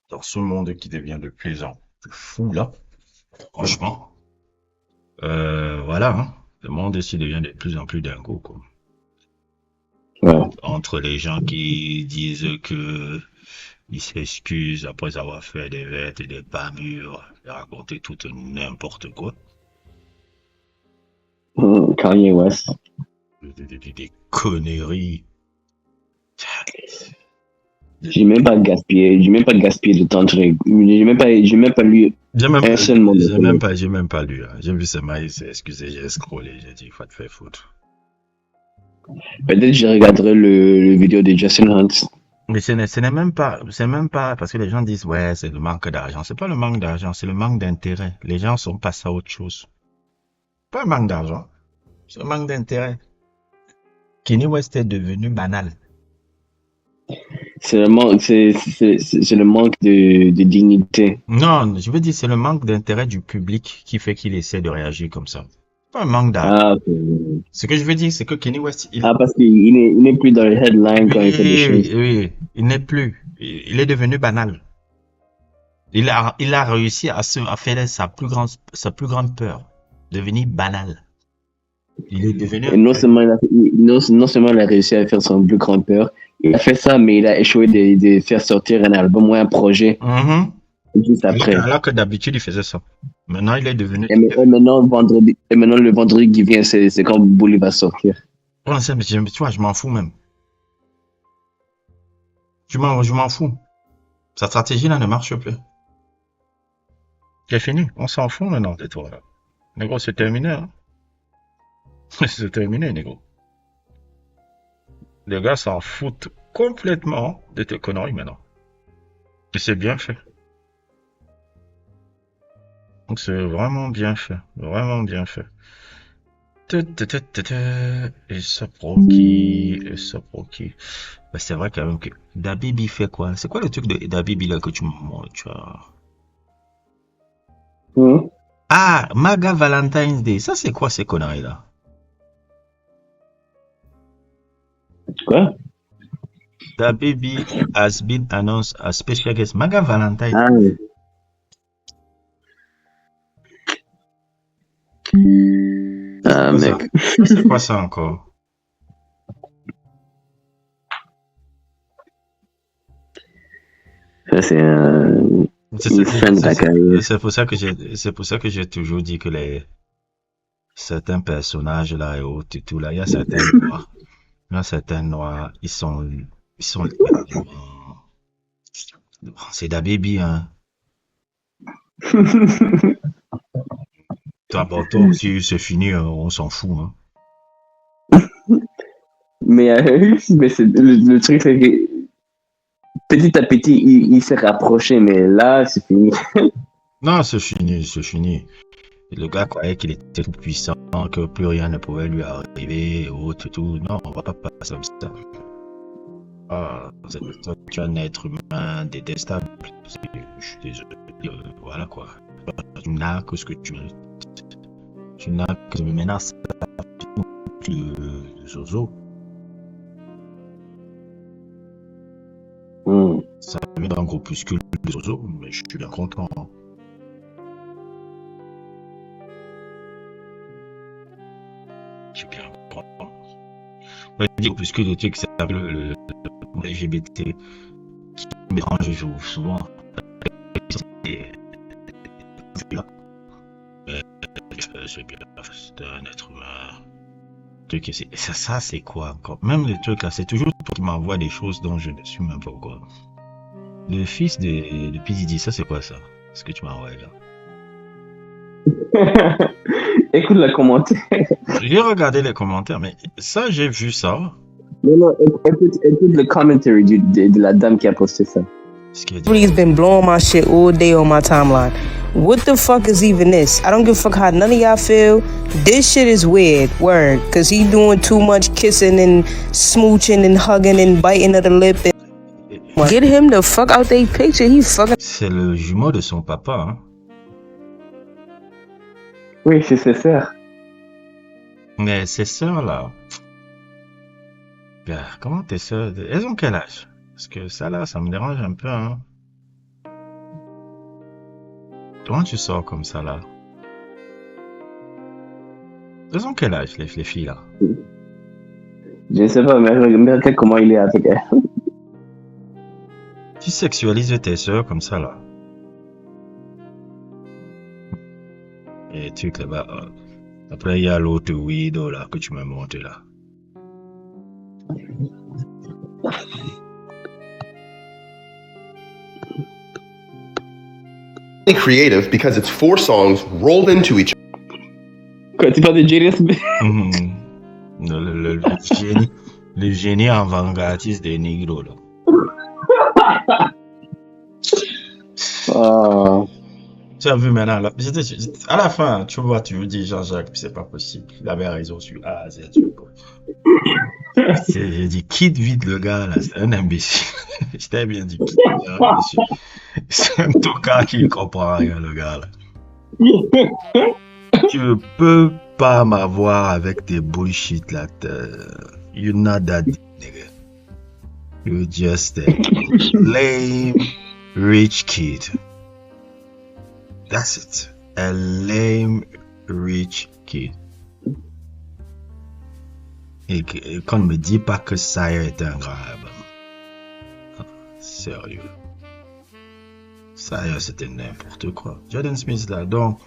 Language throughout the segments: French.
Dans ce monde qui devient de plus en plus fou, là, franchement, voilà, hein, le monde ici devient de plus en plus dingo, quoi. Ouais. Entre les gens qui disent que ils s'excusent après avoir fait des vêtements et des pas mûrs, et raconter tout n'importe quoi. Kanye West. Des conneries. J'ai même pas gaspillé de temps. J'ai même pas lu un seul mot de Kanye. J'ai même pas lu, hein. J'ai vu ce mail, c'est excusez, j'ai scrollé, j'ai dit, faut te faire foutre. Peut-être je regarderai le vidéo de Justin Hunt. Mais c'est même pas, parce que les gens disent, ouais, c'est le manque d'argent. C'est pas le manque d'argent, c'est le manque d'intérêt. Les gens sont passés à autre chose. Pas le manque d'argent, c'est le manque d'intérêt. Kanye West est devenu banal. C'est le manque de dignité. Non, je veux dire, c'est le manque d'intérêt du public qui fait qu'il essaie de réagir comme ça. Pas un manque d'argent. Ah, ok. Ce que je veux dire, c'est que Kanye West, Ah, parce il n'est plus dans les headlines quand il fait des oui, choses. oui, il n'est plus. Il est devenu banal. Il a réussi à faire sa plus grande peur. Devenir banal. Il est devenu, Et non seulement il a réussi à faire son plus grand peur, il a fait ça, mais il a échoué de faire sortir un album ou un projet mhm. juste après. Alors que d'habitude, il faisait ça. Maintenant, il est devenu, Et maintenant, le vendredi qui vient, c'est quand Bully va sortir. oh, tu vois, je m'en fous même. Je m'en fous. Sa stratégie là ne marche plus. C'est fini. On s'en fout maintenant de toi, là. Négro, c'est terminé, hein. C'est terminé, négro. Les gars s'en foutent complètement de tes conneries maintenant. Et c'est bien fait. Donc c'est vraiment bien fait. Vraiment bien fait. Et ça proqui. Et ça proqui. Bah, c'est vrai quand même que Dabibi fait quoi? C'est quoi le truc de Dabibi là que tu me montres, tu vois? Hmm? Ah, Maga Valentine's Day. Ça, c'est quoi ces conneries là? Quoi? Dabibi has been announced as special guest. Maga Valentine's. Ah, C'est ah, quoi ça? mec. Ça, c'est quoi ça encore? Ça, C'est ça- une fin de ta carrière. c'est pour ça que j'ai toujours dit que certains personnages là et autres et tout là, il y a certains noirs, ils sont littéralement, c'est da baby, hein. Toi, bon, toi aussi, c'est fini, on s'en fout, hein. Mais le truc, c'est que petit à petit, il s'est rapproché, mais là, c'est fini. Non, c'est fini, c'est fini. Le gars croyait qu'il était tout puissant, que plus rien ne pouvait lui arriver et autres et tout. Non, on va pas passer comme ça. Ah, toi, tu es un être humain détestable. Je suis désolé. Voilà quoi. Tu n'as que ce que tu mérites. Tu n'as que me menaces le zozo. Hmm. Ça met dans un groupuscule de zozo, mais je suis bien content, hein. Je suis bien content. On va dire groupuscule de trucs qui s'appelle le LGBT qui me dérange souvent. Et, là, c'est bien, c'est un être humain. Truc, ça c'est quoi encore? Même les trucs là, c'est toujours toi qui m'envoie des choses dont je ne suis même pas au courant. Le fils de P. Diddy, ça c'est quoi ça? Ce que tu m'as envoyé là. Écoute le commentaire. J'ai regardé les commentaires, mais ça j'ai vu ça. Non, non, écoute le commentary de la dame qui a posté ça. Ce qui a dit. Somebody's been blowing my shit all day on my timeline. What the fuck is even this? I don't give a fuck how none of y'all feel. This shit is weird, word. Cause he doing too much kissing and smooching and hugging and biting of the lip. And get him the fuck out they picture. He fucking. C'est le jumeau de son papa, hein. Oui, c'est ça. Mais ses sœurs là, gars, comment tes sœurs, elles ont quel âge? Parce que ça là, ça me dérange un peu, hein. Comment tu sors comme ça là? Ils ont quel âge les filles là? Je ne sais pas, mais regarde comment il est avec elle. Tu sexualises tes soeurs comme ça là. Et tu là-bas. Après, il y a l'autre weirdo là que tu m'as montré là. Creative because it's 4 songs rolled into each Quand tu parles de JDSB. Le génie avant-gardiste des négros là. Tu as vu maintenant là. À la fin, tu vois, tu dis Jean-Jacques, c'est pas possible. Il avait raison sur A à Z. J'ai dit quitte vite le gars là, c'est un imbécile. Je t'ai bien dit quitte le gars, monsieur. C'est un tocard qui ne comprend rien le gars là. Tu ne peux pas m'avoir avec tes bullshit là. You're not that nigga. You're just a lame rich kid. That's it. A lame rich kid. Et qu'on ne me dit pas que ça est un grand album. Sérieux. Sérieux, c'était n'importe quoi. Jaden Smith là, donc,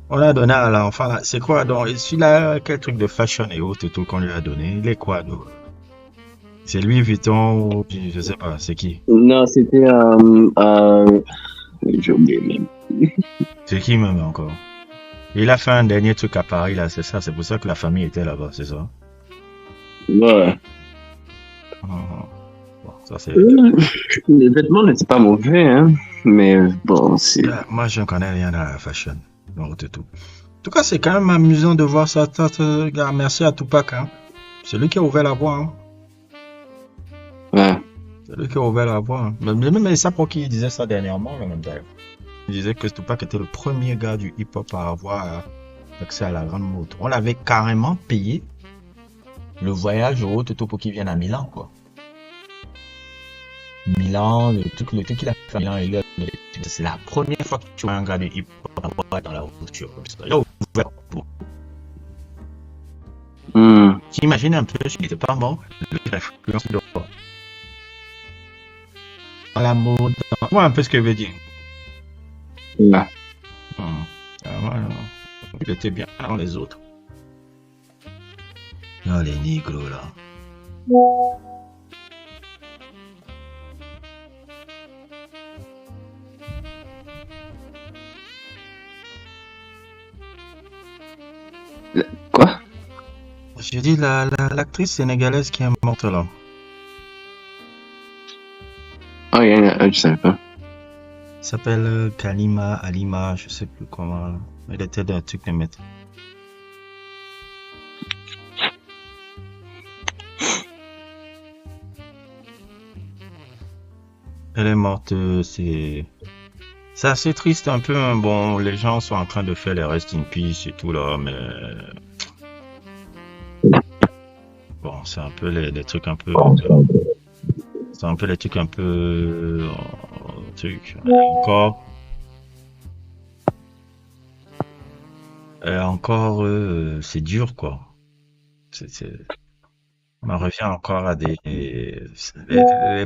on l'a donné à l'enfant là. C'est quoi donc? Celui-là, quel truc de fashion et autres et tout qu'on lui a donné? Il est quoi donc? C'est Louis Vuitton ou je sais pas, c'est qui? Non, c'était j'ai oublié même. C'est qui même encore? Il a fait un dernier truc à Paris là, c'est ça, c'est pour ça que la famille était là-bas, c'est ça? Ouais. Bon, ça c'est... Les vêtements n'étaient pas mauvais, hein. Mais bon, c'est... Moi, je ne connais rien à la fashion. Donc, c'est tout. En tout cas, c'est quand même amusant de voir ça. Merci à Tupac. Hein. C'est lui qui a ouvert la voie. Hein. Ouais. C'est lui qui a ouvert la voie. Hein. Même ça pour qui disait ça dernièrement, même d'ailleurs. Il disait que Tupac était le premier gars du hip-hop à avoir accès à la grande moto. On l'avait carrément payé le voyage au tout pour qu'il vienne à Milan, quoi. Milan, le truc qu'il a fait à Milan, c'est la première fois que tu vois un gars de hip-hop dans la voiture comme ça. Il a ouvert pour. Tu imagines un peu s'il n'était pas mort, l'influence de quoi. Dans la mode, vois un peu ce que veut dire. Ouais. Il était bien dans les autres. Oh, les négros là. Quoi? J'ai dit l'actrice sénégalaise qui est morte là. Oh, il y en a un, je savais pas. Elle s'appelle Alima, je sais plus comment. Elle était dans un truc de mettre. Elle est morte, c'est assez triste un peu. Hein. Bon, les gens sont en train de faire les rest in peace et tout là, mais bon, c'est un peu les trucs un peu. C'est un peu les trucs un peu. Encore, c'est dur quoi. On en revient encore à les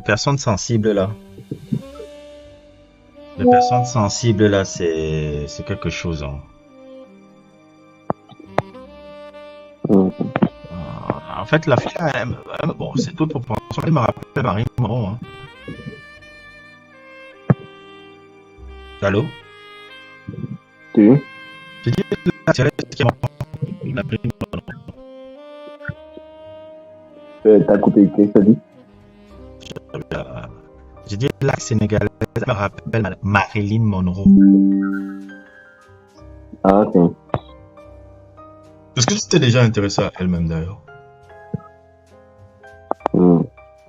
personnes sensibles là. Les personnes sensibles là, c'est quelque chose. Hein. En fait, la fille, bon, c'est toute proportion. Elle me rappelle Marie Monroe. Hein. Allô? Tu? J'ai dit la céleste qui est morte. T'as coupé, qu'est-ce que t'as dit? J'ai dit la sénégalaise me rappelle Marilyn Monroe. Ah, ok. Est-ce que tu t'es déjà intéressé à elle-même d'ailleurs?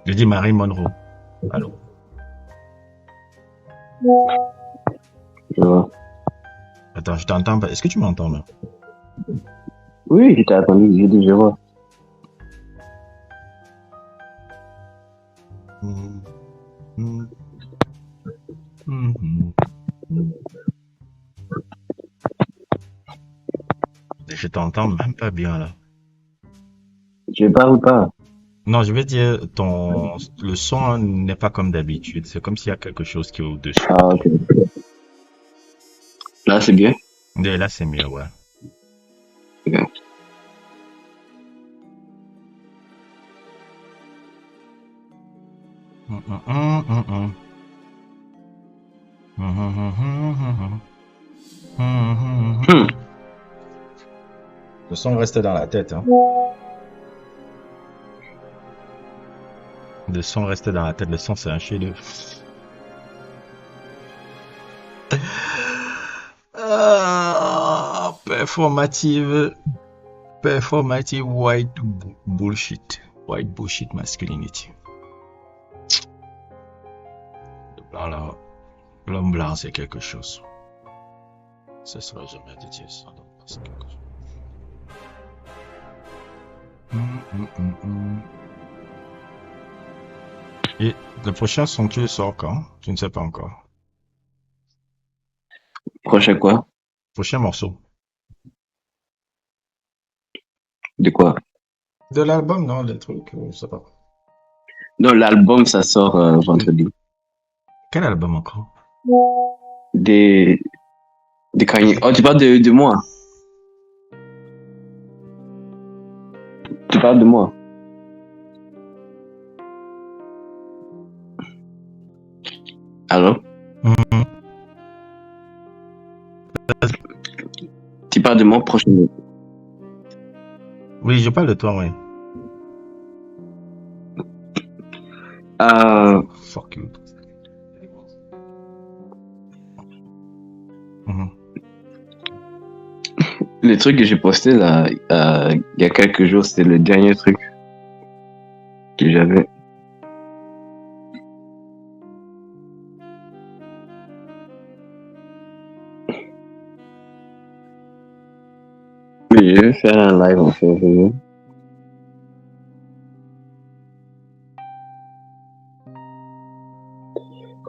J'ai dit Marilyn Monroe. Allô? Je vois. Attends, je t'entends pas. Est-ce que tu m'entends là? Oui, je t'ai attendu, j'ai dit je vois. Je t'entends même pas bien là. Je parle pas. Non, je veux dire, le son n'est pas comme d'habitude. C'est comme s'il y a quelque chose qui est au-dessus. Ah, ok. Là, c'est bien. Et là, c'est mieux, ouais. Ok. Le son reste dans la tête, hein. Le son reste dans la tête. Le son, c'est un chef-d'œuvre. Performative white bullshit. White bullshit masculinity. Alors, l'homme blanc, c'est quelque chose. Ce sera jamais de dire ça. Donc, c'est quelque chose. Et le prochain son, tu le sors quand? Je ne sais pas encore. Prochain quoi? Prochain morceau. De quoi? De l'album, non, les trucs, je sais pas. Non, l'album, ça sort vendredi. Quel album encore? Des Kanye. Oh, tu parles de moi. Tu parles de moi. Allô? Tu parles de moi prochainement. Oui, je parle de toi, oui. Fuck you. Le truc que j'ai posté là, il y a quelques jours, c'était le dernier truc que j'avais. Oui, je vais faire un live en février.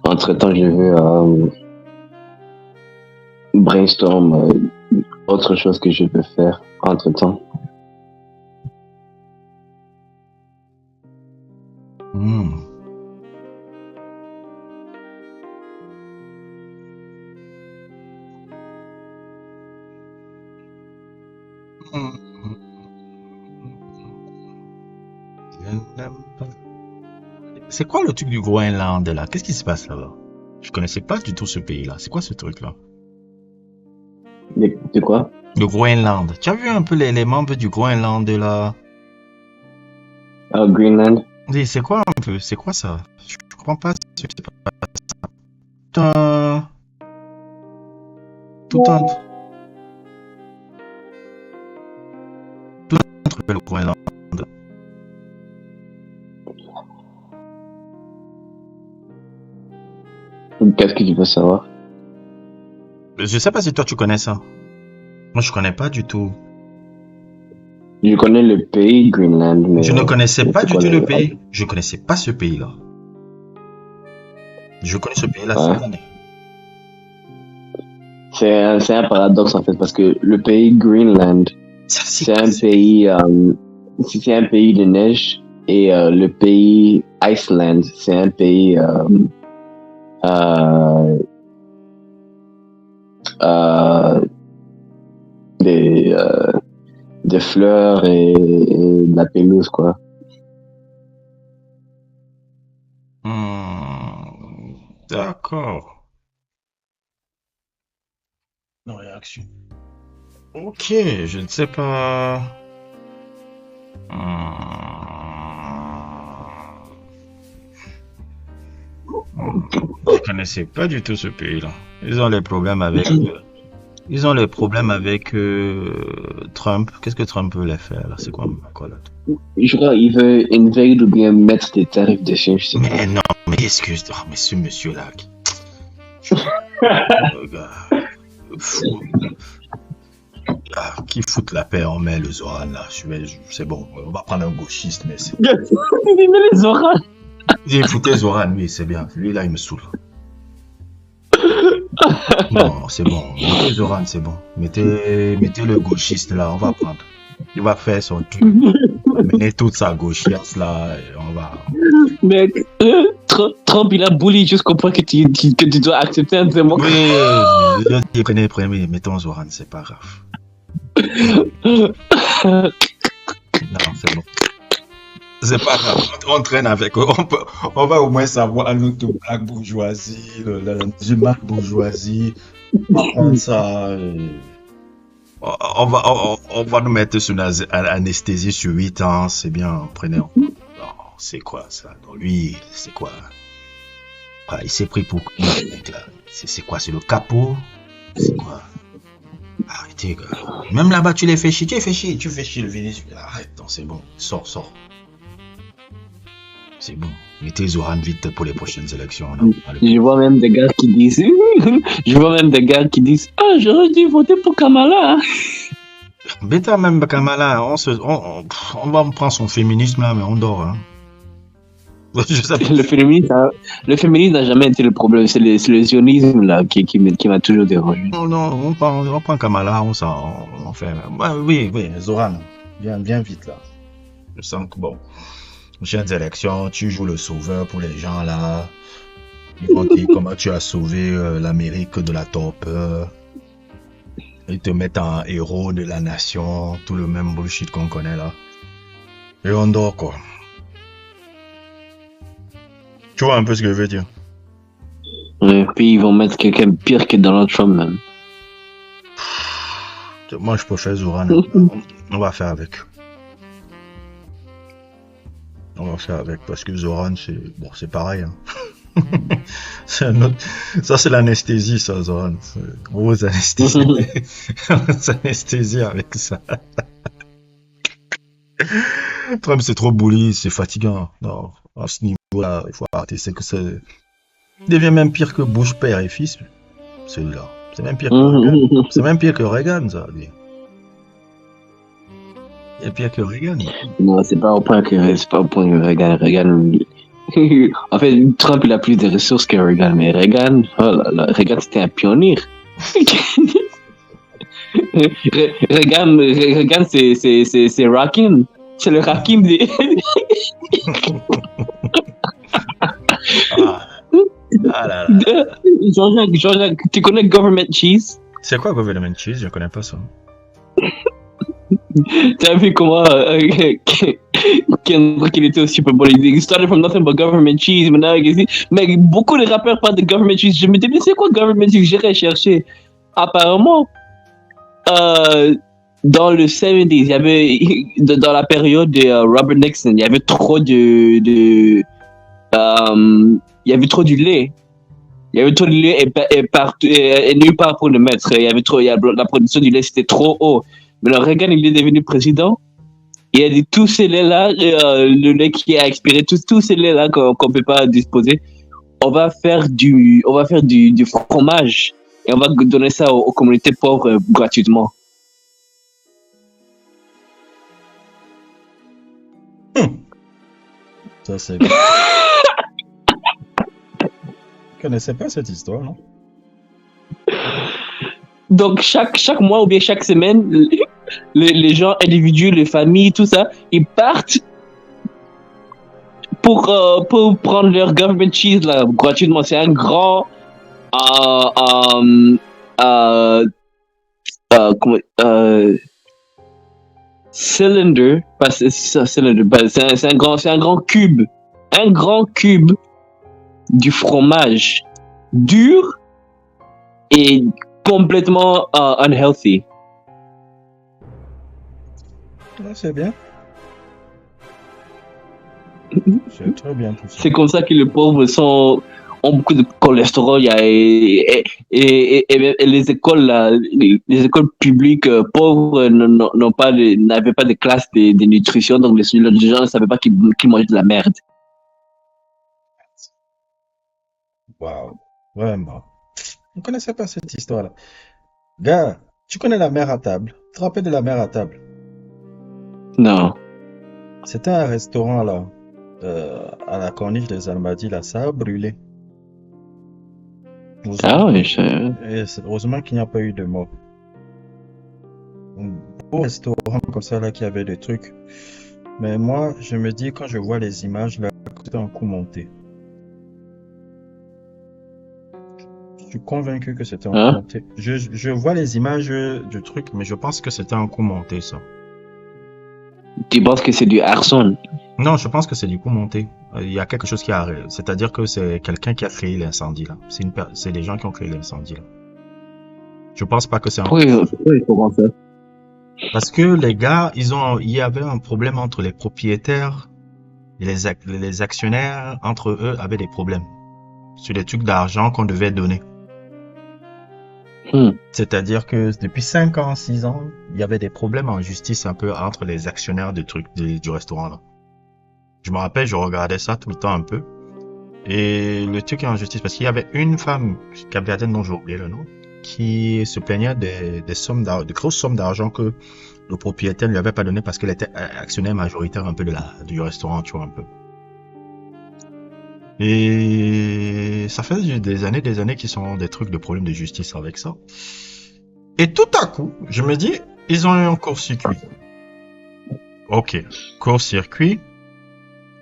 Entre-temps, je vais brainstorm autre chose que je peux faire entre-temps. C'est quoi le truc du Groenland là? Qu'est-ce qui se passe là-bas? Je connaissais pas du tout ce pays-là. C'est quoi ce truc-là? De quoi? Le Groenland. Tu as vu un peu les membres du Groenland là? Greenland? Oui, c'est quoi un peu? C'est quoi ça? Je comprends pas ce qui se passe. Tout un truc le Groenland. Qu'est-ce que tu veux savoir? Je sais pas si toi tu connais ça. Moi je connais pas du tout. Je connais le pays Greenland, mais... Je ne connaissais pas du tout le pays. Je connaissais pas ce pays-là. Je connais ce pays-là cette année. C'est un paradoxe en fait, parce que le pays Greenland, c'est un pays de neige, et le pays Iceland, c'est un pays des fleurs et de la pelouse, quoi. D'accord. Non, réaction. Ok, je ne sais pas. Je connaissais pas du tout ce pays-là. Ils ont les problèmes avec. Trump. Qu'est-ce que Trump veut les faire là? C'est quoi là? Je crois qu'il veut invade ou bien mettre des tarifs dessus. Je sais pas. Mais non, mais excuse. Oh, mais ce monsieur-là. Qui fout la paix, on met le Zoran là. C'est bon, on va prendre un gauchiste, mais c'est. Il met les Zoran. J'ai foutu Zoran, oui, c'est bien. Lui là, il me saoule. Non, c'est bon. Mettez Zoran, c'est bon. Mettez le gauchiste là, on va prendre. Il va faire son truc. Mener toute sa gauchiasse là, et on va. Mec, Trump, il a bully jusqu'au point que tu dois accepter un démon. Oui, prenez, mettons Zoran, c'est pas grave. Non, c'est bon. C'est pas grave, on traîne avec eux. On va au moins savoir notre black bourgeoisie, la musulmane bourgeoisie. On ça. On va nous mettre sous anesthésie sur 8 ans, c'est bien, prenez. Non, c'est quoi ça? Non, lui, c'est quoi? Ah, il s'est pris pour qui, mec, là? C'est quoi? C'est le capot? C'est quoi? Arrêtez, gars. Même là-bas, tu les fais chier. Tu fais chier le Vénézuela. Arrête, non, c'est bon. Sors. C'est bon. Mettez Zoran vite pour les prochaines élections. Non. Je vois même des gars qui disent ah, j'aurais dû voter pour Kamala. Bêta même Kamala, on va prendre son féminisme là, mais on dort. Hein. Le féminisme n'a jamais été le problème, c'est le sionisme là qui m'a toujours dérangé. Non, on prend Kamala, on fait. Oui, Zoran, viens vite là. Je sens que bon. Prochaines élections, tu joues le sauveur pour les gens là. Ils vont dire comment tu as sauvé l'Amérique de la torpeur. Ils te mettent en héros de la nation, tout le même bullshit qu'on connaît là. Et on dort quoi. Tu vois un peu ce que je veux dire? Et puis ils vont mettre quelqu'un pire que Donald Trump même. Moi je préfère Zoran. On va faire avec. On va faire avec parce que Zoran c'est pareil. Hein. C'est ça c'est l'anesthésie ça Zoran. C'est grosse anesthésie. Anesthésie avec ça. Trump c'est trop bully, c'est fatigant. Non, à ce niveau-là, il faut arrêter. C'est que il devient même pire que Bush père et fils. Celui-là. C'est même pire que Reagan. C'est même pire que Reagan ça. Lui. Il est pire que Reagan. Non, c'est pas au point que Reagan. En fait, Trump il a plus de ressources que Reagan, mais Reagan c'était un pionnier. Reagan c'est Rakim. C'est le Rakim des. Jean-Jacques, tu connais Government Cheese? C'est quoi Government Cheese? Je connais pas ça. Tu as vu comment Kendrick il était au Super Bowl, il started from nothing but government cheese, mais beaucoup de rappeurs parlent de government cheese. Je me disais c'est quoi government cheese? J'ai recherché. Apparemment, dans le 70s, il y avait dans la période de Robert Nixon, il y avait trop il y avait trop du lait. Il y avait trop de lait et nulle part pour le mettre. La production du lait c'était trop haut. Mais le Reagan, il est devenu président. Il a dit tous ces laits-là, le lait qui a expiré, tous ces laits-là qu'on peut pas disposer, on va faire du fromage et on va donner ça aux communautés pauvres gratuitement. Ça c'est bien. Je connaissais pas cette histoire, non? Donc chaque mois ou bien chaque semaine, les gens individuels, les familles, tout ça, ils partent pour prendre leur government cheese là gratuitement. C'est un grand cylinder, c'est un grand cube du fromage dur et complètement unhealthy. C'est bien. C'est très bien tout ça. C'est comme ça que les pauvres ont beaucoup de cholestérol et les écoles là, les écoles publiques pauvres n'avaient pas de classe de nutrition, donc les gens ne savaient pas qu'ils mangeaient de la merde. Waouh, vraiment. Je ne connaissais pas cette histoire-là. Gars, tu connais la mer à table? Tu te rappelles de la mer à table? Non. C'était un restaurant là, à la corniche des Almadies, là, ça a brûlé. Ah Heureusement, oui, heureusement qu'il n'y a pas eu de mort. Au restaurant comme ça là qui avait des trucs. Mais moi, je me dis quand je vois les images là, que c'est un coup monté. Je suis convaincu que c'était un coup hein? monté. Je vois les images du truc, mais je pense que c'était un coup monté ça. Tu penses que c'est du arson? Non, je pense que c'est du coup monté. Il y a quelque chose qui a, c'est-à-dire que c'est quelqu'un qui a créé l'incendie là. C'est des gens qui ont créé l'incendie là. Je pense pas que c'est un coup. Pourquoi il faut voir ça? Parce que les gars, il y avait un problème entre les propriétaires et les actionnaires, entre eux, avaient des problèmes sur les trucs d'argent qu'on devait donner. Hmm. C'est-à-dire que depuis 5 ans, 6 ans, il y avait des problèmes en justice un peu entre les actionnaires du restaurant là. Je me rappelle, je regardais ça tout le temps un peu. Et le truc est en justice parce qu'il y avait une femme capverdienne dont j'ai oublié le nom qui se plaignait des sommes de grosses sommes d'argent que le propriétaire ne lui avait pas donné parce qu'elle était actionnaire majoritaire un peu du restaurant, tu vois un peu. Et ça fait des années qu'ils sont des trucs de problèmes de justice avec ça. Et tout à coup, je me dis, ils ont eu un court-circuit. Ok, court-circuit,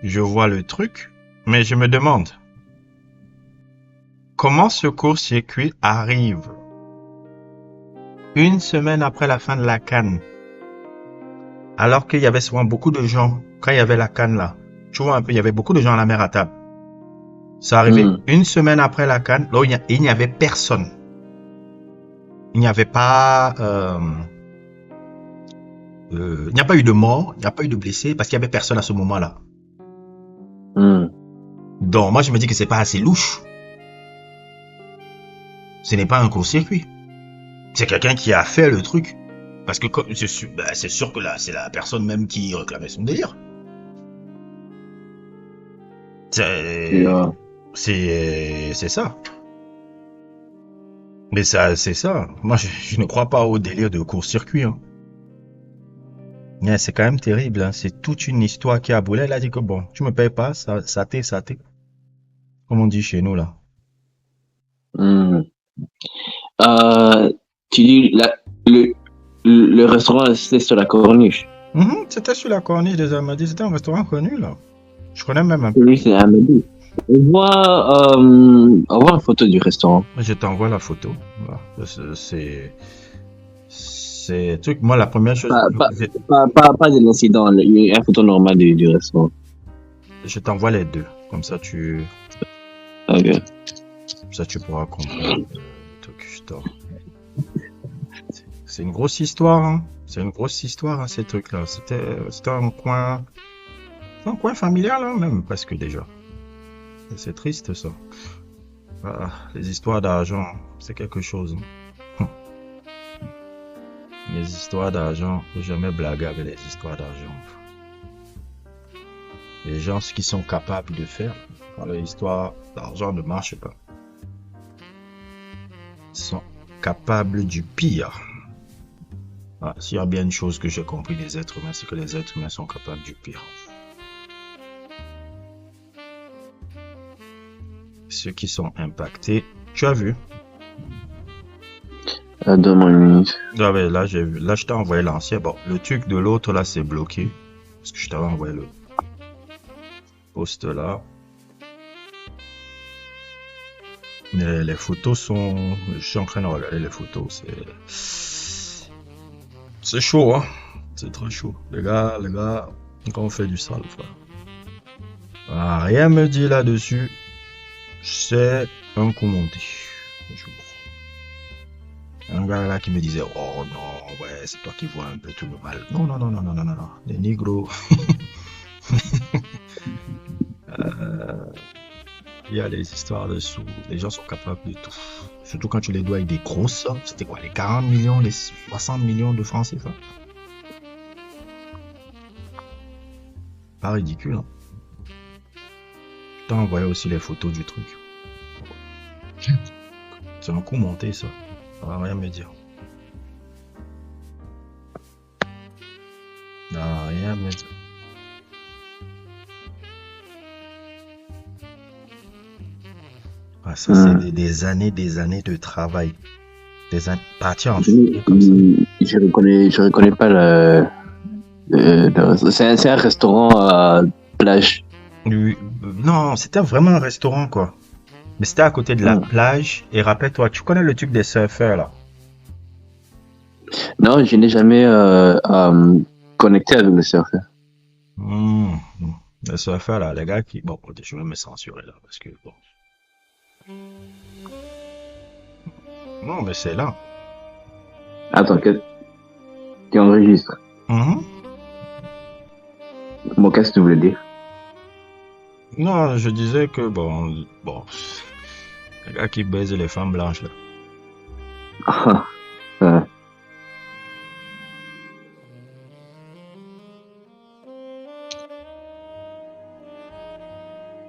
je vois le truc, mais je me demande, comment ce court-circuit arrive une semaine après la fin de la CAN, alors qu'il y avait souvent beaucoup de gens, quand il y avait la CAN là, tu vois un peu, il y avait beaucoup de gens à la mer à table. Ça arrivait une semaine après la CAN, là où il n'y avait personne. Il n'y avait pas... il n'y a pas eu de mort, il n'y a pas eu de blessés, parce qu'il n'y avait personne à ce moment-là. Donc, moi, je me dis que c'est pas assez louche. Ce n'est pas un court-circuit. C'est quelqu'un qui a fait le truc. Parce que c'est sûr que là, c'est la personne même qui réclamait son délire. C'est ça. Mais ça, c'est ça. Moi, je ne crois pas au délire de court-circuit. Hein. Mais c'est quand même terrible. Hein. C'est toute une histoire qui a boulé. Elle a dit que bon, tu me payes pas, ça t'est. Comme on dit chez nous là. Tu dis le restaurant c'était sur la corniche. C'était sur la corniche des Amadis. C'était un restaurant connu là. Je connais même un peu. Oui, c'est Amadis. On voit une photo du restaurant. Je t'envoie la photo. Voilà. C'est truc. Moi, la première chose. Pas de l'incident, une photo normale du restaurant. Je t'envoie les deux. Comme ça, Ok. Comme ça, tu pourras comprendre le truc. C'est une grosse histoire. Hein. C'est une grosse histoire, hein, ces trucs-là. C'était un coin familial, hein, même, presque déjà. C'est triste, ça. Ah, les histoires d'argent, c'est quelque chose. Hein. Les histoires d'argent, faut jamais blaguer avec les histoires d'argent. Les gens, ce qu'ils sont capables de faire, quand les histoires d'argent ne marchent pas, ils sont capables du pire. Ah, s'il y a bien une chose que j'ai compris des êtres humains, c'est que les êtres humains sont capables du pire. Ceux qui sont impactés, tu as vu? Donne-moi une minute. Ah ouais, là, j'ai vu. Là, je t'ai envoyé l'ancien. Bon, le truc de l'autre, là, c'est bloqué. Parce que je t'avais envoyé le post là. Mais les photos sont... Je suis en train de regarder les photos. C'est chaud, hein. C'est très chaud. Les gars, quand on fait du sale, frère. Ah, rien me dit là-dessus. C'est un coup monté. Un gars là qui me disait, oh non, ouais, c'est toi qui vois un peu tout le mal. Non. Les négros. Il y a les histoires dessous. Les gens sont capables de tout. Surtout quand tu les dois avec des grosses sommes. C'était quoi, les 40 millions, les 60 millions de francs CFA? Pas ridicule, hein. Je t'ai envoyé aussi les photos du truc. C'est un coup monté, ça. Ça va rien me dire. Non, rien me dire. Ah, ça, c'est des années de travail. Partir en fumée comme ça. Je reconnais pas c'est un restaurant à plage. Oui, non, c'était vraiment un restaurant, quoi. Mais c'était à côté de la plage. Et rappelle-toi, tu connais le truc des surfeurs, là? Non, je n'ai jamais connecté avec le surfeur. Les surfeurs, là, les gars qui... Bon, je vais me censurer, là, parce que, bon... Non, mais c'est là. Attends, tu enregistres. Bon, qu'est-ce que tu voulais dire? Non, je disais que, bon, les gars qui baisent les femmes blanches, là.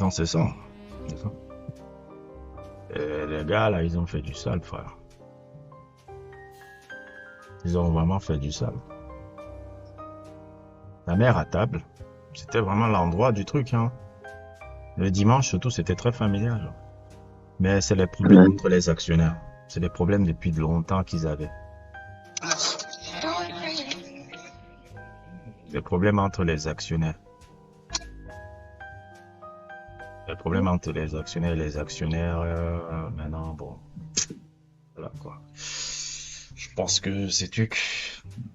Non, c'est ça. Et les gars, là, ils ont fait du sale, frère. Ils ont vraiment fait du sale. La mère à table, c'était vraiment l'endroit du truc, hein. Le dimanche, surtout, c'était très familial. Mais c'est les problèmes entre les actionnaires. C'est des problèmes depuis longtemps qu'ils avaient. Les problèmes entre les actionnaires. Les problèmes entre les actionnaires et les actionnaires, maintenant, bon, voilà quoi. Je pense que c'est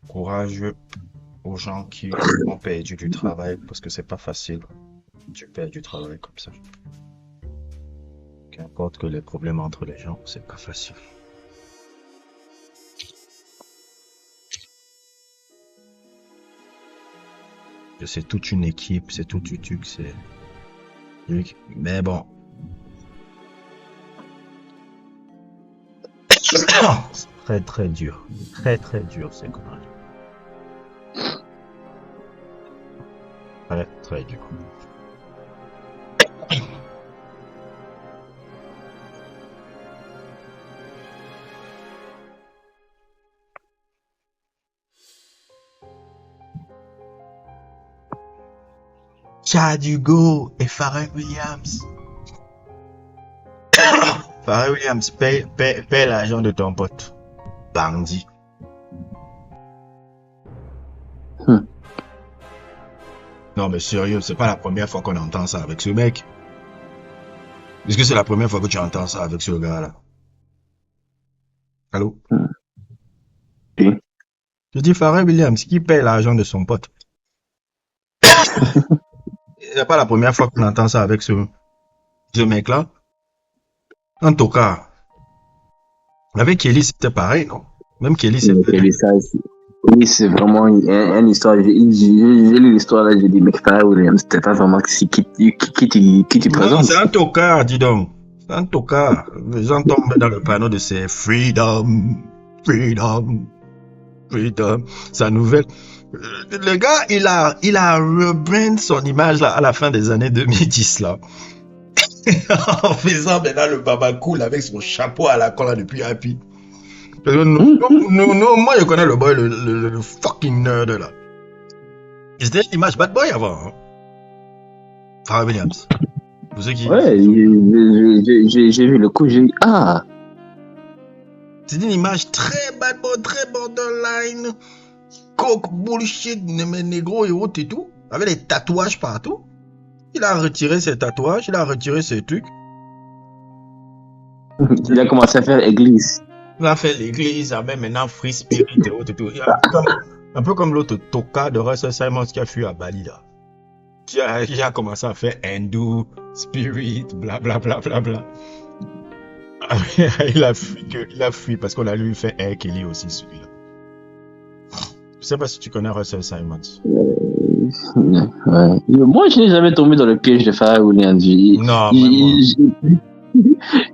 courageux aux gens qui ont perdu du travail, parce que c'est pas facile. Tu perds du travail comme ça. Qu'importe que les problèmes entre les gens, c'est pas facile. C'est toute une équipe, c'est tout du truc, c'est... Mais bon. C'est très très dur. Très très dur, c'est comment dire. Très très dur. Chad Hugo et Pharrell Williams. Pharrell Williams, paie l'argent de ton pote. Bandit. Non mais sérieux, c'est pas la première fois qu'on entend ça avec ce mec. Est-ce que c'est la première fois que tu entends ça avec ce gars-là? Allô? Oui. Je dis Pharrell Williams qui paie l'argent de son pote. C'est pas la première fois qu'on entend ça avec ce mec-là. En tout cas, avec Kelly, c'était pareil, non? Même Kelly, c'est Kelly, ça, oui, c'est vraiment une histoire. J'ai lu l'histoire là, j'ai dit, mais Pharrell Williams, c'était pas vraiment qui t'y présente. C'est un tocard, dis donc. C'est un tocard. Les gens tombent dans le panneau de ces freedom. Sa nouvelle. Le gars, il a rebrand son image là, à la fin des années 2010 là. En faisant maintenant le baba cool avec son chapeau à la con là depuis Happy. Non, moi je connais le boy, le fucking nerd là. C'était une image bad boy avant. Hein? Pharrell Williams. Vous savez qui? Ouais, j'ai vu le coup, j'ai dit, ah. C'est une image très bad boy, très borderline. Coke, bullshit, négro et autres et tout. Avec des tatouages partout. Il a retiré ses tatouages, il a retiré ses trucs. Il a commencé à faire église. Il a fait l'église, avec maintenant Free Spirit et autres et tout. Un peu comme l'autre Toka de Russell Simons qui a fui à Bali là. Qui a commencé à faire hindou, spirit, blablabla. Il a fui parce qu'on a lui fait Air Kelly aussi celui-là. Je sais pas si tu connais Russell Simons. Ouais. Moi, je n'ai jamais tombé dans le piège de Pharrell Williams. Non,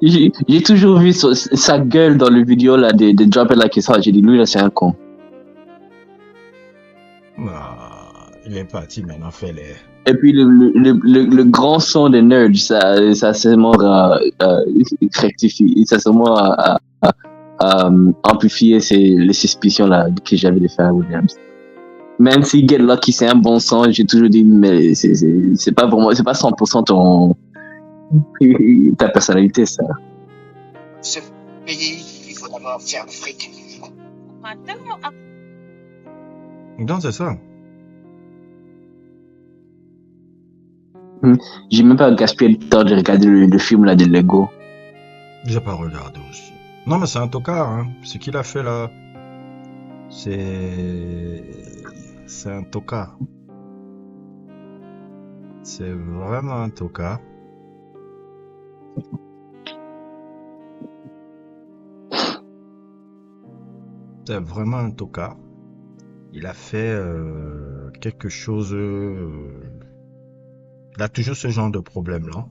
j'ai toujours vu sa gueule dans le vidéo là de Drop It Like It's Hot. J'ai dit, lui là, c'est un con. Il est parti maintenant faire les... Et puis le grand son des nerds, ça c'est mort rectifié, ça c'est mort amplifier les suspicions là que j'avais de Pharrell Williams. Même si Get Lucky c'est un bon son, j'ai toujours dit mais c'est pas vraiment, c'est pas 100% Ta personnalité, ça. Ce pays, il faut d'abord faire le fric. Donc, c'est ça. J'ai même pas gaspillé le temps de regarder le film là de Lego. J'ai pas regardé aussi. Non, mais c'est un tocard, hein. Ce qu'il a fait là, c'est un tocard. C'est vraiment un tocard. C'est vraiment un tocard. Il a fait quelque chose. Il a toujours ce genre de problème-là.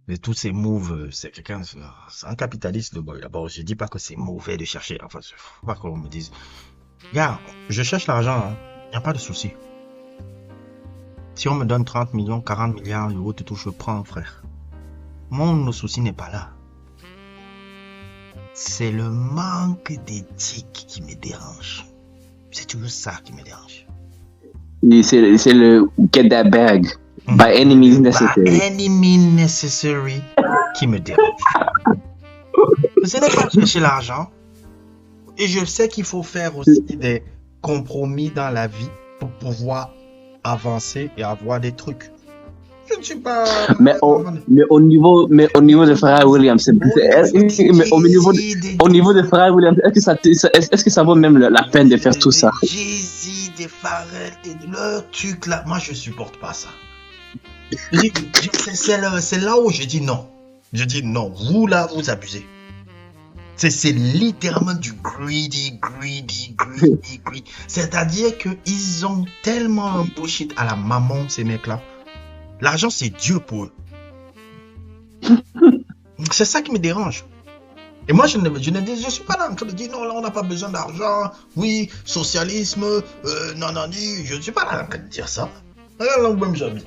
Mais tous ces moves, c'est quelqu'un, c'est un capitaliste de boy. D'abord, je dis pas que c'est mauvais de chercher. Enfin, faut pas qu'on me dise. Regarde, je cherche l'argent, hein. Y a pas de souci. Si on me donne 30 millions, 40 milliards d'euros, tout, je prends, frère. Mon souci n'est pas là. C'est le manque d'éthique qui me dérange. C'est toujours ça qui me dérange. Et c'est le get that bag by any means necessary. By any means necessary qui me dérange. Ce n'est pas chercher l'argent. Et je sais qu'il faut faire aussi des compromis dans la vie pour pouvoir avancer et avoir des trucs. Je ne suis pas. Mais au niveau de Pharrell Williams, au niveau de Pharrell Williams, est-ce que ça vaut même la peine de faire tout ça? Jay-Z, des Pharrell, le truc là, moi je supporte pas ça. C'est là où je dis non. Je dis non, vous là, vous abusez. C'est littéralement du greedy. C'est-à-dire qu'ils ont tellement un bullshit à la maman, ces mecs-là. L'argent, c'est Dieu pour eux. C'est ça qui me dérange. Et moi, je suis pas là en train de dire non, là, on n'a pas besoin d'argent. Oui, socialisme, nanani. Je ne suis pas là en train de dire ça. Regarde là où même j'habite.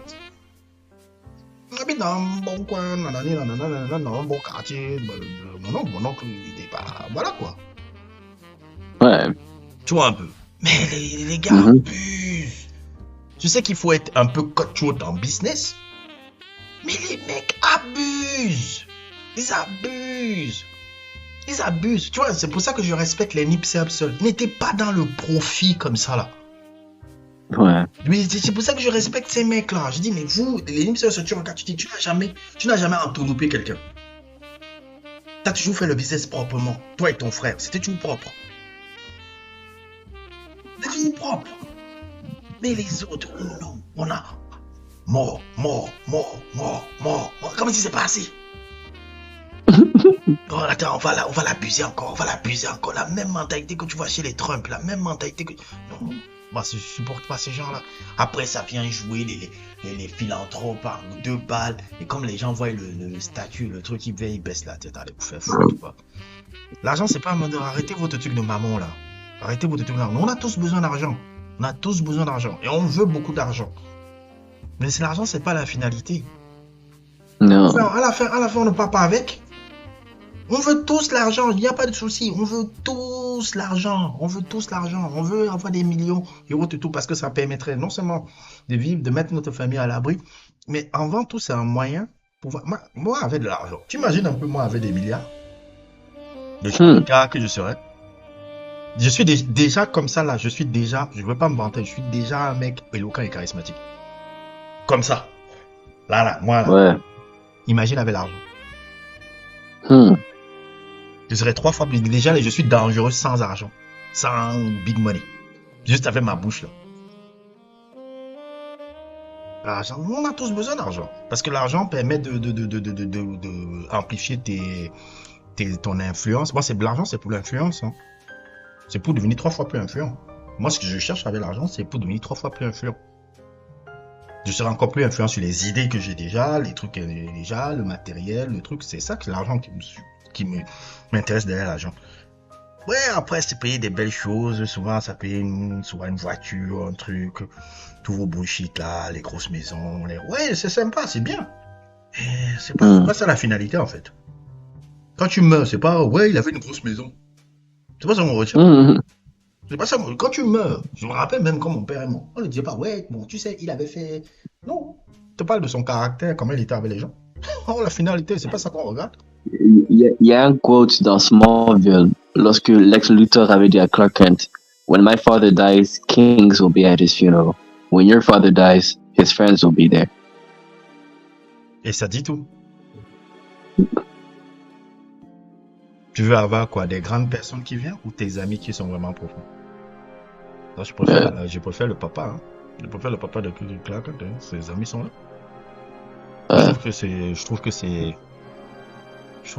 J'habite dans un bon coin, nanani, dans un bon quartier. Mon oncle, il est pas. Voilà quoi. Ouais. Tu vois un peu. Mais les gars abusent. Je sais qu'il faut être un peu cutthroat en business. Mais les mecs abusent. Ils abusent. Tu vois, c'est pour ça que je respecte les Nipsey Hussle. Ils n'étaient pas dans le profit comme ça là. Ouais. Mais c'est pour ça que je respecte ces mecs là. Je dis, mais vous, les Nipsey Hussle, tu regardes, tu dis, tu n'as jamais entourloupé quelqu'un. Tu as toujours fait le business proprement. Toi et ton frère, c'était toujours propre. C'était toujours propre. Mais les autres, non, on a mort. Comment si c'est pas assez? Oh, attends, on va l'abuser encore, La même mentalité que tu vois chez les Trump, la même mentalité que. Non, moi, je supporte pas ces gens-là. Après, ça vient jouer les philanthropes par 2 balles. Et comme les gens voient le statut, le truc, ils baissent la tête. Allez, vous faire foutre, quoi. L'argent, c'est pas un mode. Arrêtez votre truc de maman, là. Arrêtez votre truc de maman. On a tous besoin d'argent. On a tous besoin d'argent. Et on veut beaucoup d'argent. Mais l'argent, c'est pas la finalité. Non. À la fin, on ne part pas avec. On veut tous l'argent. Il n'y a pas de souci. On veut tous l'argent. On veut avoir des millions d'euros tout parce que ça permettrait non seulement de vivre, de mettre notre famille à l'abri, mais avant tout, c'est un moyen pour moi avec de l'argent. Tu imagines un peu moi avec des milliards de cas que je serais. Je suis déjà comme ça là, je ne veux pas me vanter, je suis déjà un mec éloquent et charismatique. Comme ça. Là, moi là. Ouais. Imagine avec l'argent. Je serais 3 fois plus. Déjà, je suis dangereux sans argent. Sans big money. Juste avec ma bouche là. L'argent, on a tous besoin d'argent. Parce que l'argent permet de amplifier ton influence. Moi, l'argent, c'est pour l'influence. Hein. C'est pour devenir 3 fois plus influent. Moi, ce que je cherche avec l'argent, c'est pour devenir 3 fois plus influent. Je serai encore plus influent sur les idées que j'ai déjà, les trucs que j'ai déjà, le matériel, le truc. C'est ça que l'argent qui m'intéresse derrière l'argent. Ouais, après, c'est payer des belles choses. Souvent, ça paye souvent une voiture, un truc. Tous vos bullshit là, les grosses maisons. Ouais, c'est sympa, c'est bien. Et c'est pas ça la finalité en fait. Quand tu meurs, c'est pas ouais, il avait une grosse maison. C'est pas ça qu'on retient. C'est pas ça. Quand tu meurs, je me rappelle même quand mon père est mort, on ne disait pas ouais, bon, tu sais, il avait fait. Non. te parle de son caractère, comment il était avec les gens. Oh, la finalité, c'est pas ça qu'on regarde. Il y a un quote dans Smallville lorsque Lex Luthor avait dit à Clark Kent, "When my father dies, kings will be at his funeral. When your father dies, his friends will be there." Et ça dit tout. Tu veux avoir quoi? Des grandes personnes qui viennent ou tes amis qui sont vraiment profonds? Non, je préfère le papa. Hein. Je préfère le papa de Clark Kent. Hein. Ses amis sont là. Je trouve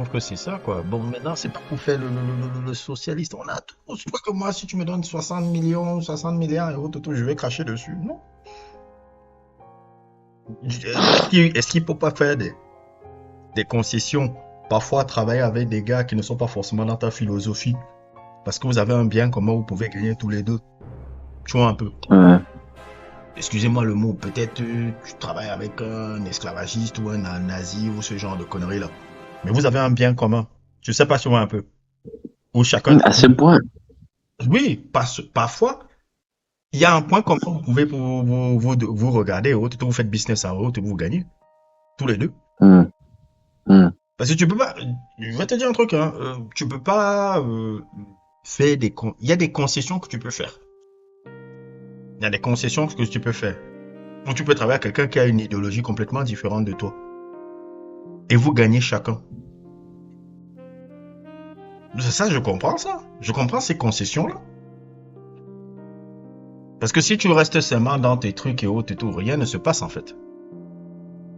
que c'est ça, quoi. Bon, maintenant, c'est pas pour faire le socialiste. On a tout. C'est pas que moi, si tu me donnes 60 millions, 60 milliards et autres, je vais cracher dessus. Non. Est-ce qu'il peut pas faire des concessions? Parfois, travailler avec des gars qui ne sont pas forcément dans ta philosophie. Parce que vous avez un bien commun, vous pouvez gagner tous les deux. Tu vois un peu. Excusez-moi le mot, peut-être tu travailles avec un esclavagiste ou un nazi ou ce genre de conneries là. Mais vous avez un bien commun. Je sais pas si tu vois un peu. Où chacun. À ce point. Oui, parfois, il y a un point commun où vous pouvez vous regarder, vous faites business en haut, vous gagnez. Tous les deux. Parce que tu peux pas. Je vais te dire un truc, hein. Tu peux pas faire des. Il y a des concessions que tu peux faire. Il y a des concessions que tu peux faire. Donc tu peux travailler avec quelqu'un qui a une idéologie complètement différente de toi. Et vous gagnez chacun. Ça, je comprends ça. Je comprends ces concessions-là. Parce que si tu restes seulement dans tes trucs et autres et tout, rien ne se passe en fait.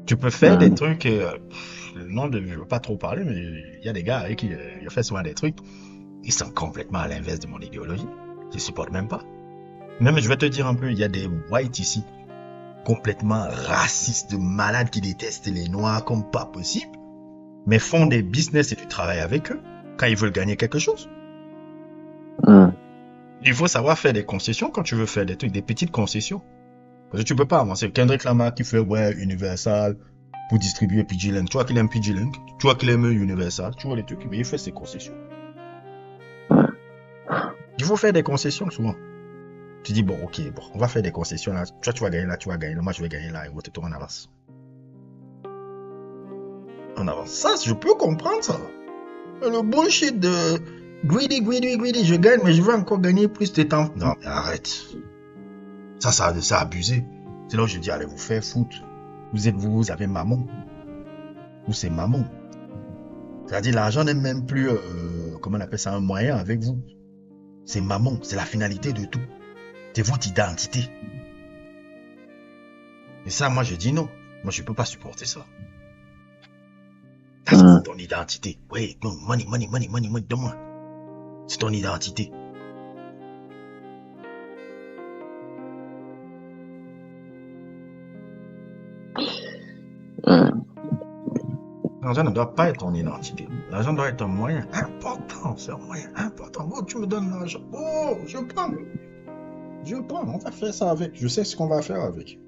Tu peux faire des trucs... je ne veux pas trop parler, mais il y a des gars avec qui il fait souvent des trucs. Ils sont complètement à l'inverse de mon idéologie. Je ne supporte même pas. Même, je vais te dire un peu, il y a des whites ici, complètement racistes, malades, qui détestent les noirs comme pas possible, mais font des business et du travail avec eux quand ils veulent gagner quelque chose. Il faut savoir faire des concessions quand tu veux faire des trucs, des petites concessions. Parce que tu peux pas avancer. Kendrick Lamar qui fait Universal pour distribuer PG Link. Tu vois qu'il aime PG Link, tu vois qu'il aime Universal, tu vois les trucs, mais il fait ses concessions. Il faut faire des concessions souvent. Tu dis, bon, on va faire des concessions là. Tu vas gagner là, tu vas gagner là, moi je vais gagner là, et on avance. On avance. Ça, je peux comprendre ça. Le bullshit de greedy, je gagne, mais je veux encore gagner plus de temps. Non, mais arrête. Ça a abusé. C'est là où je dis, allez vous faire foutre. Vous avez maman. Ou c'est maman. C'est-à-dire, l'argent n'est même plus, comment on appelle ça, un moyen avec vous. C'est maman, c'est la finalité de tout. C'est votre identité. Et ça, moi, je dis non. Moi, je peux pas supporter ça. C'est ton identité. Oui, non, money, donne-moi. C'est ton identité. L'argent ne doit pas être ton identité. L'argent doit être un moyen important. C'est un moyen important. Oh, tu me donnes l'argent. Oh, je prends. On va faire ça avec. Je sais ce qu'on va faire avec.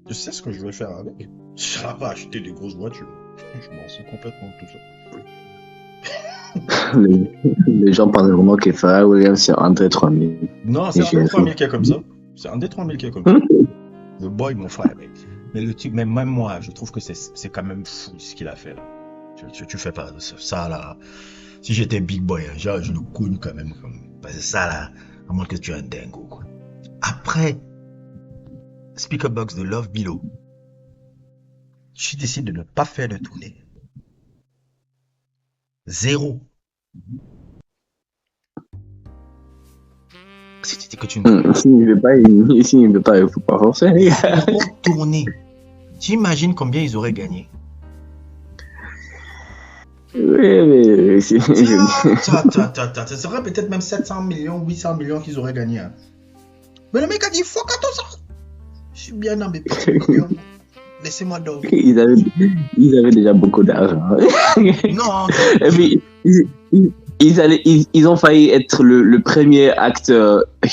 Je sais ce que je vais faire avec. Je ne vais pas acheter des grosses voitures. Je m'en fous complètement de tout ça. Les gens pensent vraiment que Pharrell Williams, c'est André 3000. Non, c'est André 3000 qui est comme ça. C'est André 3000 qui est comme ça. Le boy, mon frère, mec. Mais le type, même moi, je trouve que c'est quand même fou ce qu'il a fait là. Tu fais pas ça là. Si j'étais Big Boy, hein, je le cogne quand même. Parce que ça là, à moins que tu es un dingo, quoi. Après, Speaker Box de Love Below, je décide de ne pas faire de tournée. 0. C'était que tu ne... S'il ne veut pas, il ne faut pas forcer. Tourner. T'imagines combien ils auraient gagné? Oui, mais... Ça serait peut-être même 700 millions, 800 millions qu'ils auraient gagné. Hein. Mais le mec a dit, fuck à tout ça. Je suis bien dans mes petits millions. Laissez-moi dormir. Ils avaient déjà beaucoup d'argent. Non. Et puis, ils ont failli être le premier acte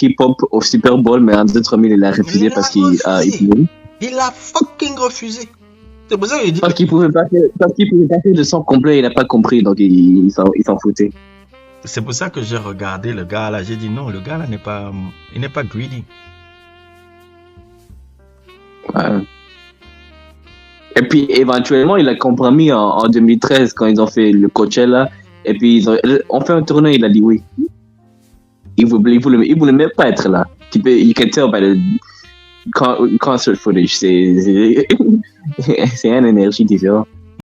hip-hop au Super Bowl, mais André 3000 il a refusé parce qu'il a... Il a fucking refusé. C'est pour ça qu'il dit... Parce qu'il pouvait pas faire le son complet, il n'a pas compris, donc il s'en foutait. C'est pour ça que j'ai regardé le gars là, j'ai dit non, le gars là il n'est pas greedy. Ouais. Et puis, éventuellement, il a compromis en 2013 quand ils ont fait le Coachella. Et puis, on fait un tournoi, il a dit oui. Il voulait même pas être là. You can tell by the concert footage. C'est une énergie différente.